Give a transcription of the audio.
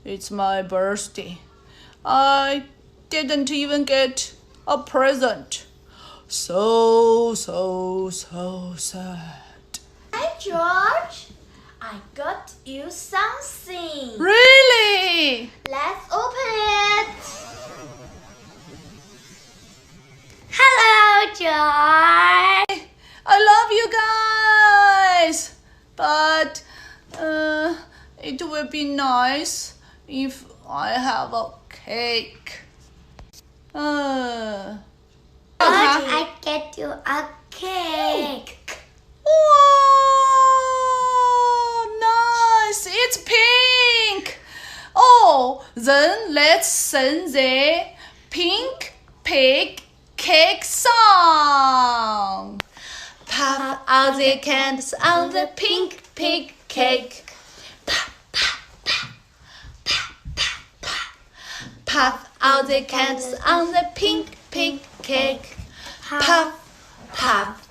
It's my birthday. I didn't even get a present. So sad. Hi, George. I got you something. Really? Let's open it. Hello, George. I love you guys. But it would be nice if I have a cake. George, I get you a cake. Wow, nice. It's pink. Oh, then let's sing the Pink Pig Cake song. Puff out the candles on the pink pig cake. Puff, puff, puff, puff, puff, puff. Puff out the candles on the pink pig cake. Puff, puff,